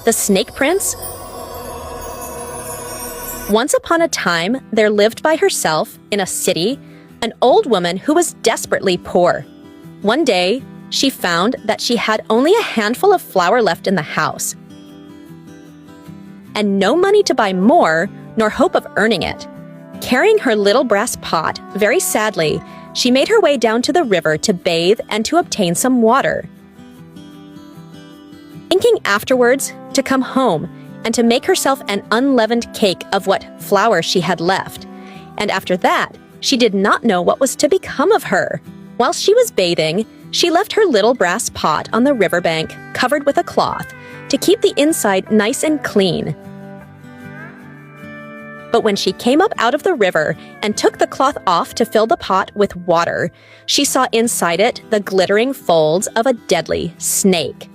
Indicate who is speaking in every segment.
Speaker 1: The Snake Prince? Once upon a time, there lived by herself, in a city, an old woman who was desperately poor. One day, she found that she had only a handful of flour left in the house, and no money to buy more, nor hope of earning it. Carrying her little brass pot, very sadly, she made her way down to the river to bathe and to obtain some water. Thinking afterwards to come home and to make herself an unleavened cake of what flour she had left. And after that, she did not know what was to become of her. While she was bathing, she left her little brass pot on the riverbank, covered with a cloth, to keep the inside nice and clean. But when she came up out of the river and took the cloth off to fill the pot with water, she saw inside it the glittering folds of a deadly snake.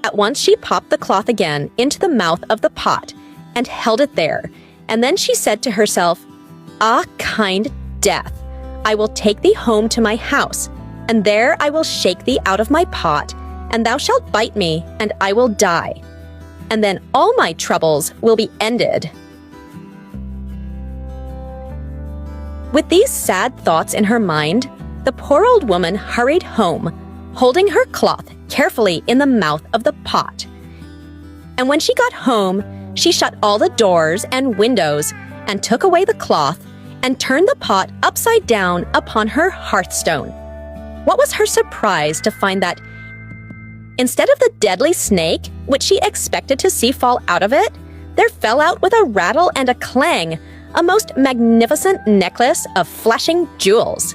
Speaker 1: At once she popped the cloth again into the mouth of the pot and held it there, and then she said to herself, "Ah, kind death, I will take thee home to my house, and there I will shake thee out of my pot, and thou shalt bite me, and I will die. And then all my troubles will be ended." With these sad thoughts in her mind, the poor old woman hurried home, holding her cloth carefully in the mouth of the pot. And when she got home, she shut all the doors and windows and took away the cloth and turned the pot upside down upon her hearthstone. What was her surprise to find that instead of the deadly snake, which she expected to see fall out of it, there fell out with a rattle and a clang a most magnificent necklace of flashing jewels.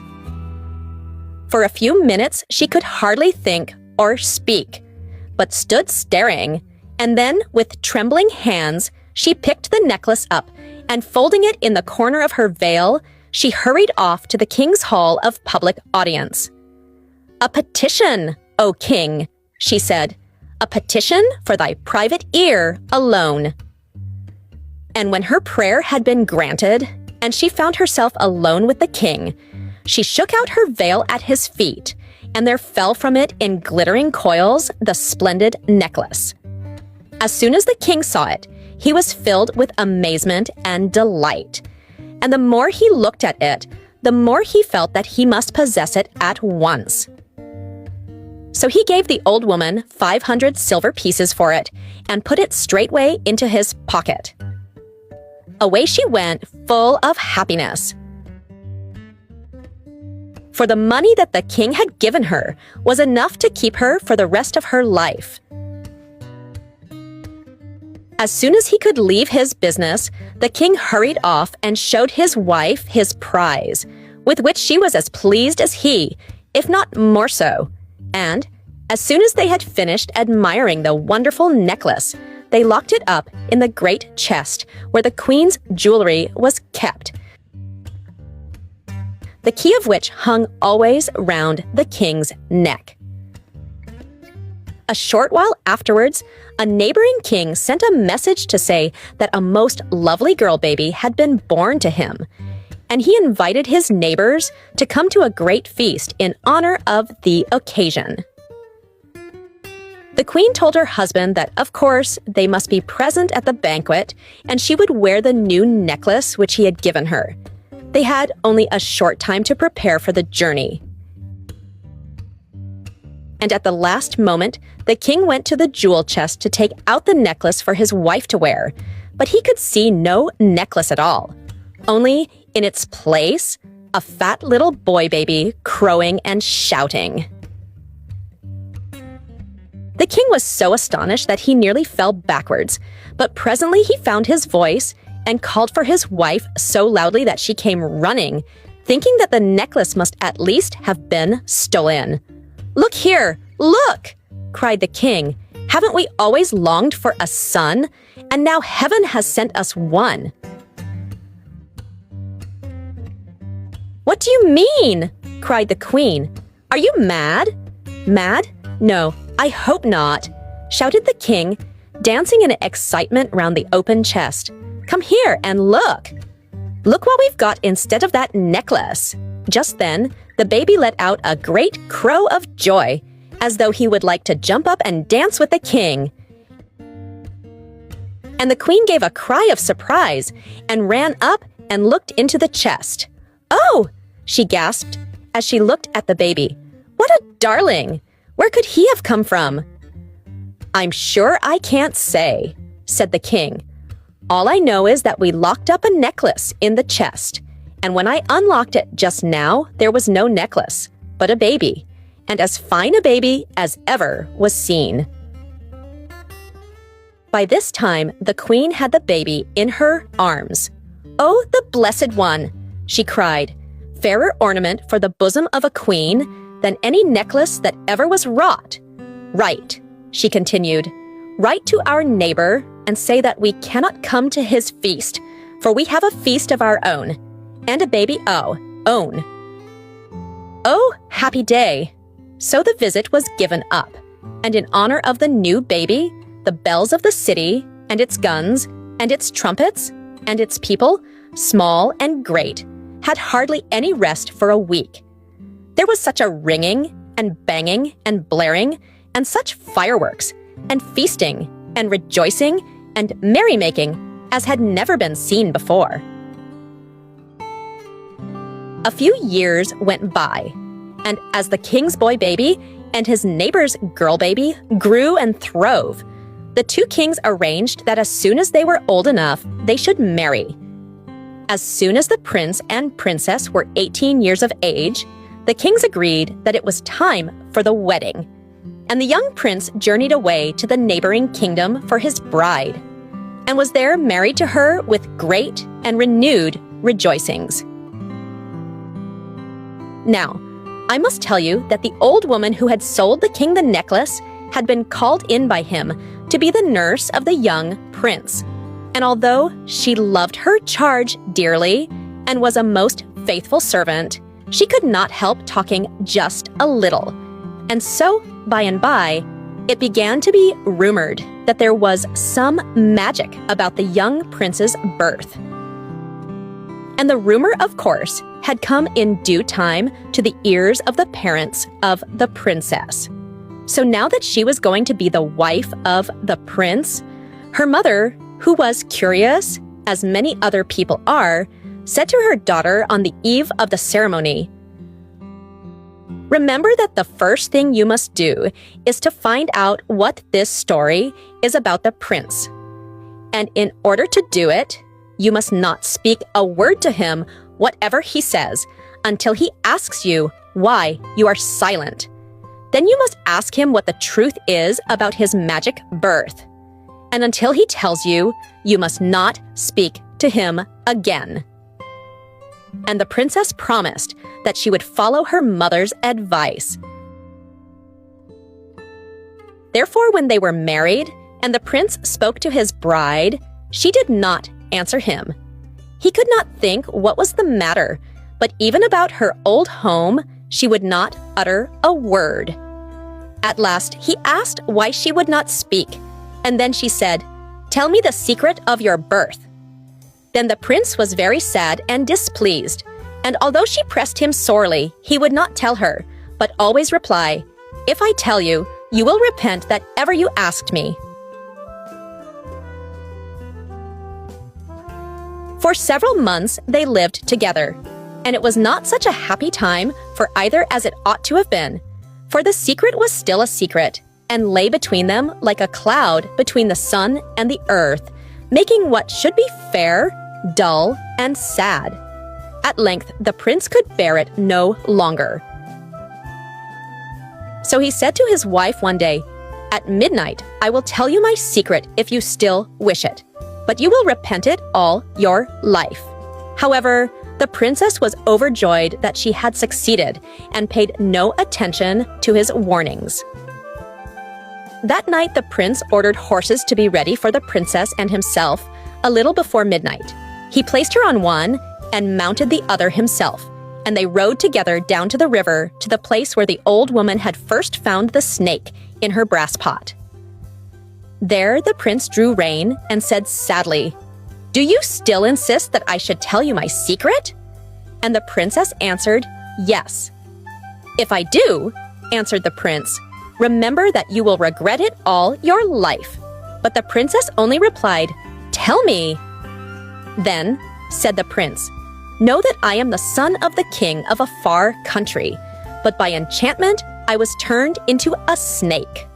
Speaker 1: For a few minutes she could hardly think or speak, but stood staring, and then with trembling hands she picked the necklace up, and folding it in the corner of her veil, she hurried off to the king's hall of public audience. "A petition, O king," she said, "a petition for thy private ear alone." And when her prayer had been granted, and she found herself alone with the king, she shook out her veil at his feet, and there fell from it in glittering coils the splendid necklace. As soon as the king saw it, he was filled with amazement and delight. And the more he looked at it, the more he felt that he must possess it at once. So he gave the old woman 500 silver pieces for it, and put it straightway into his pocket. Away she went, full of happiness. For the money that the king had given her was enough to keep her for the rest of her life. As soon as he could leave his business, the king hurried off and showed his wife his prize, with which she was as pleased as he, if not more so. And, as soon as they had finished admiring the wonderful necklace, they locked it up in the great chest where the queen's jewelry was kept, the key of which hung always round the king's neck. A short while afterwards, a neighboring king sent a message to say that a most lovely girl baby had been born to him, and he invited his neighbors to come to a great feast in honor of the occasion. The queen told her husband that, of course, they must be present at the banquet, and she would wear the new necklace which he had given her. They had only a short time to prepare for the journey. And at the last moment, the king went to the jewel chest to take out the necklace for his wife to wear, but he could see no necklace at all. Only, in its place, a fat little boy baby crowing and shouting. The king was so astonished that he nearly fell backwards, but presently he found his voice and called for his wife so loudly that she came running, thinking that the necklace must at least have been stolen. "Look here! Look!" cried the king. "Haven't we always longed for a son? And now heaven has sent us one." "What do you mean?" cried the queen. "Are you mad?" "Mad? No, I hope not," shouted the king, dancing in excitement round the open chest. "Come here and look. Look what we've got instead of that necklace." Just then, the baby let out a great crow of joy, as though he would like to jump up and dance with the king. And the queen gave a cry of surprise and ran up and looked into the chest. "Oh!" she gasped as she looked at the baby. "What a darling! Where could he have come from?" "I'm sure I can't say," said the king. "All I know is that we locked up a necklace in the chest, and when I unlocked it just now, there was no necklace, but a baby, and as fine a baby as ever was seen." By this time, the queen had the baby in her arms. "Oh, the blessed one!" she cried. "Fairer ornament for the bosom of a queen than any necklace that ever was wrought. Write," she continued, "write to our neighbor and say that we cannot come to his feast, for we have a feast of our own, and a baby own. Oh, happy day!" So the visit was given up, and in honor of the new baby, the bells of the city, and its guns, and its trumpets, and its people, small and great, had hardly any rest for a week. There was such a ringing, and banging, and blaring, and such fireworks, and feasting, and rejoicing, and merrymaking as had never been seen before. A few years went by, and as the king's boy baby and his neighbor's girl baby grew and throve, the two kings arranged that as soon as they were old enough, they should marry. As soon as the prince and princess were 18 years of age, the kings agreed that it was time for the wedding, and the young prince journeyed away to the neighboring kingdom for his bride, and was there married to her with great and renewed rejoicings. Now, I must tell you that the old woman who had sold the king the necklace had been called in by him to be the nurse of the young prince. And although she loved her charge dearly and was a most faithful servant, she could not help talking just a little. And so, by and by, it began to be rumored that there was some magic about the young prince's birth. And the rumor, of course, had come in due time to the ears of the parents of the princess. So now that she was going to be the wife of the prince, her mother, who was curious, as many other people are, said to her daughter on the eve of the ceremony, "Remember that the first thing you must do is to find out what this story is about the prince. And in order to do it, you must not speak a word to him, whatever he says, until he asks you why you are silent. Then you must ask him what the truth is about his magic birth. And until he tells you, you must not speak to him again." And the princess promised that she would follow her mother's advice. Therefore, when they were married and the prince spoke to his bride, she did not answer him. He could not think what was the matter, but even about her old home, she would not utter a word. At last, he asked why she would not speak, and then she said, "Tell me the secret of your birth." Then the prince was very sad and displeased, and although she pressed him sorely, he would not tell her, but always reply, "If I tell you, you will repent that ever you asked me." For several months they lived together, and it was not such a happy time for either as it ought to have been, for the secret was still a secret, and lay between them like a cloud between the sun and the earth, making what should be fair, dull, and sad. At length the prince could bear it no longer. So he said to his wife one day, "At midnight I will tell you my secret if you still wish it, but you will repent it all your life." However, the princess was overjoyed that she had succeeded and paid no attention to his warnings. That night the prince ordered horses to be ready for the princess and himself a little before midnight. He placed her on one and mounted the other himself, and they rode together down to the river to the place where the old woman had first found the snake in her brass pot. There the prince drew rein and said sadly, "Do you still insist that I should tell you my secret?" And the princess answered, "Yes." "If I do," answered the prince, "remember that you will regret it all your life." But the princess only replied, tell me." "Then," said the prince, "know that I am the son of the king of a far country, but by enchantment I was turned into a snake."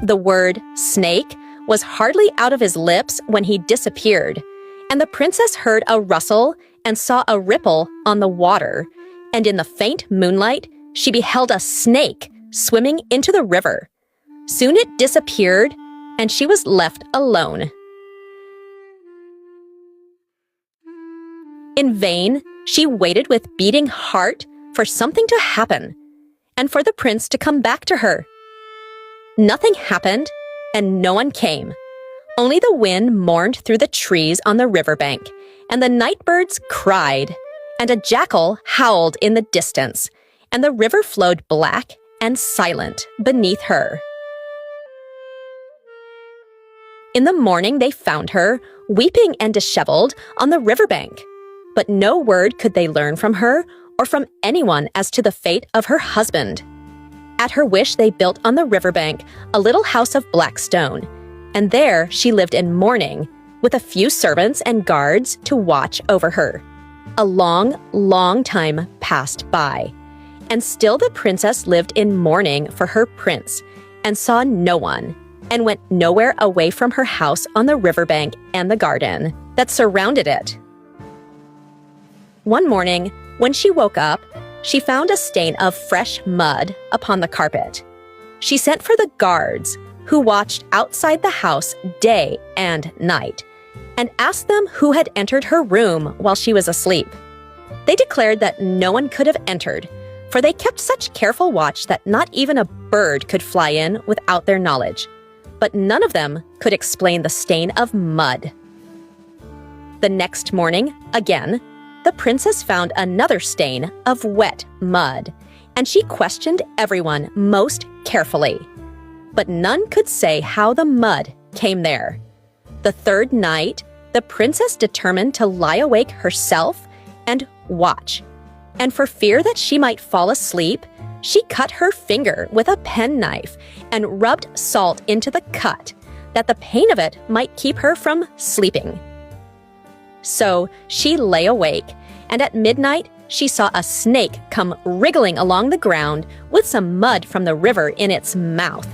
Speaker 1: The word snake was hardly out of his lips when he disappeared, and the princess heard a rustle and saw a ripple on the water, and in the faint moonlight she beheld a snake swimming into the river. Soon it disappeared, and she was left alone. In vain, she waited with beating heart for something to happen, and for the prince to come back to her. Nothing happened, and no one came. Only the wind mourned through the trees on the riverbank, and the night birds cried, and a jackal howled in the distance, and the river flowed black and silent beneath her. In the morning they found her, weeping and disheveled, on the riverbank. But no word could they learn from her or from anyone as to the fate of her husband. At her wish they built on the riverbank a little house of black stone, and there she lived in mourning, with a few servants and guards to watch over her. A long, long time passed by, and still the princess lived in mourning for her prince, and saw no one, and went nowhere away from her house on the riverbank and the garden that surrounded it. One morning, when she woke up, she found a stain of fresh mud upon the carpet. She sent for the guards, who watched outside the house day and night, and asked them who had entered her room while she was asleep. They declared that no one could have entered, for they kept such careful watch that not even a bird could fly in without their knowledge. But none of them could explain the stain of mud. The next morning, again, the princess found another stain of wet mud, and she questioned everyone most carefully. But none could say how the mud came there. The third night, the princess determined to lie awake herself and watch. And for fear that she might fall asleep, she cut her finger with a penknife and rubbed salt into the cut, that the pain of it might keep her from sleeping. So she lay awake, and at midnight she saw a snake come wriggling along the ground with some mud from the river in its mouth.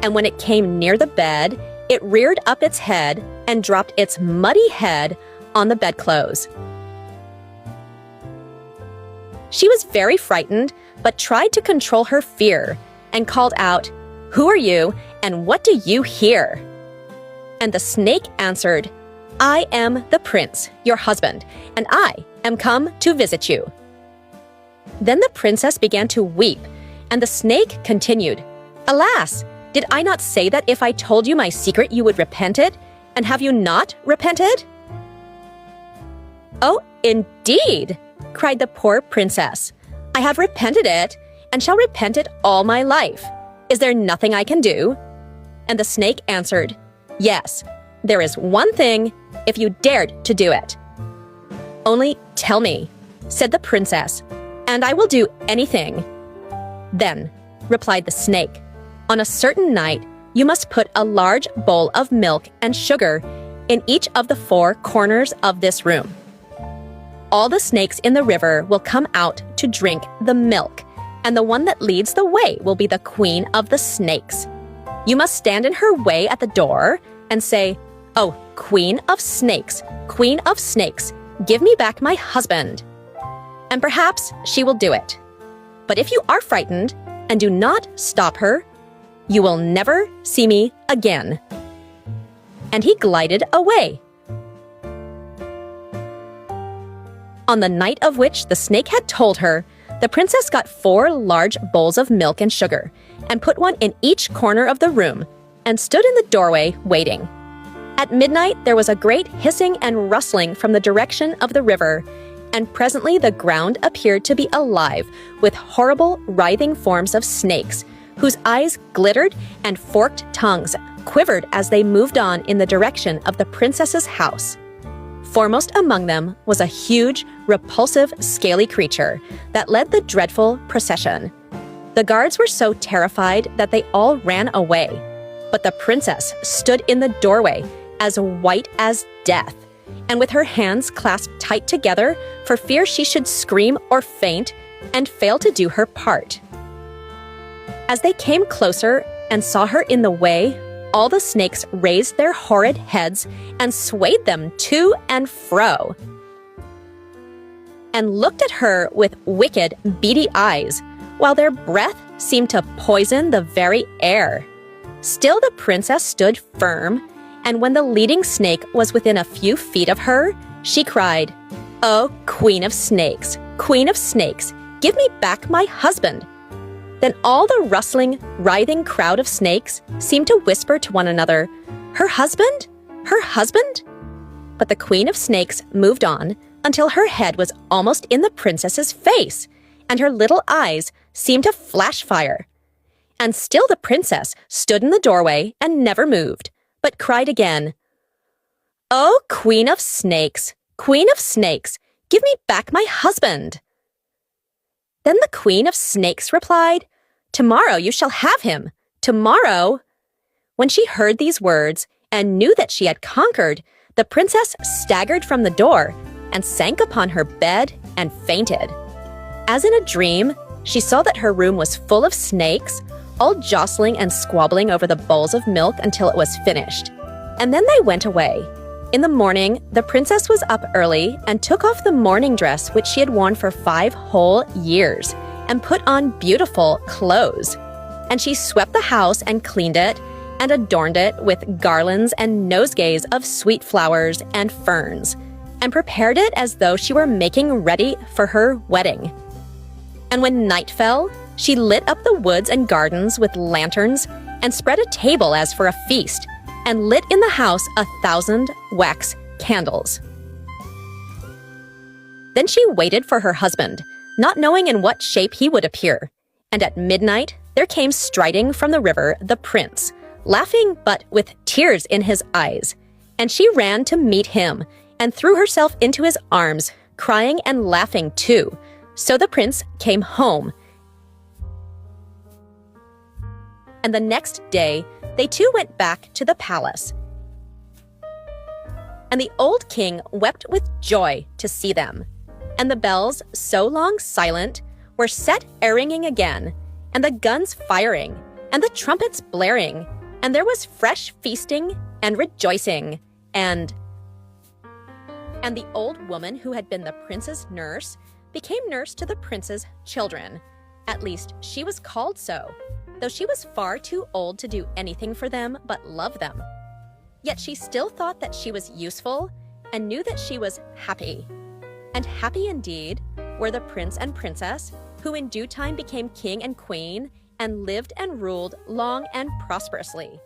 Speaker 1: And when it came near the bed, it reared up its head and dropped its muddy head on the bedclothes. She was very frightened, but tried to control her fear and called out, "Who are you, and what do you here?" And the snake answered, "I am the prince, your husband, and I am come to visit you." Then the princess began to weep, and the snake continued, "Alas, did I not say that if I told you my secret you would repent it, and have you not repented?" "Oh, indeed," cried the poor princess. "I have repented it, and shall repent it all my life. Is there nothing I can do?" And the snake answered, "Yes, there is one thing, if you dared to do it." "Only tell me," said the princess, "and I will do anything." "Then," replied the snake, "on a certain night you must put a large bowl of milk and sugar in each of the 4 corners of this room. All the snakes in the river will come out to drink the milk, and the one that leads the way will be the queen of the snakes. You must stand in her way at the door and say, 'Oh, queen of snakes, give me back my husband.' And perhaps she will do it. But if you are frightened and do not stop her, you will never see me again." And he glided away. On the night of which the snake had told her, the princess got 4 large bowls of milk and sugar, and put one in each corner of the room, and stood in the doorway waiting. At midnight there was a great hissing and rustling from the direction of the river, and presently the ground appeared to be alive with horrible writhing forms of snakes, whose eyes glittered and forked tongues quivered as they moved on in the direction of the princess's house. Foremost among them was a huge, repulsive, scaly creature that led the dreadful procession. The guards were so terrified that they all ran away, but the princess stood in the doorway as white as death, and with her hands clasped tight together for fear she should scream or faint and fail to do her part. As they came closer and saw her in the way, all the snakes raised their horrid heads and swayed them to and fro, and looked at her with wicked, beady eyes, while their breath seemed to poison the very air. Still the princess stood firm, and when the leading snake was within a few feet of her, she cried, "Oh, Queen of Snakes, give me back my husband." Then all the rustling, writhing crowd of snakes seemed to whisper to one another, "Her husband? Her husband?" But the Queen of Snakes moved on until her head was almost in the princess's face, and her little eyes seemed to flash fire. And still the princess stood in the doorway and never moved, but cried again, "Oh, Queen of Snakes, give me back my husband." Then the Queen of Snakes replied, "Tomorrow you shall have him, tomorrow." When she heard these words and knew that she had conquered, the princess staggered from the door and sank upon her bed and fainted. As in a dream, she saw that her room was full of snakes, all jostling and squabbling over the bowls of milk until it was finished. And then they went away. In the morning, the princess was up early and took off the mourning dress which she had worn for 5 whole years and put on beautiful clothes. And she swept the house and cleaned it and adorned it with garlands and nosegays of sweet flowers and ferns, and prepared it as though she were making ready for her wedding. And when night fell, she lit up the woods and gardens with lanterns and spread a table as for a feast, and lit in the house 1,000 wax candles. Then she waited for her husband, not knowing in what shape he would appear. And at midnight there came striding from the river the prince, laughing but with tears in his eyes. And she ran to meet him and threw herself into his arms, crying and laughing too. So the prince came home. And the next day they two went back to the palace. And the old king wept with joy to see them. And the bells, so long silent, were set a-ringing again, and the guns firing, and the trumpets blaring, and there was fresh feasting and rejoicing, and the old woman who had been the prince's nurse became nurse to the prince's children. At least she was called so, though she was far too old to do anything for them but love them. Yet she still thought that she was useful and knew that she was happy. And happy indeed were the prince and princess, who in due time became king and queen and lived and ruled long and prosperously.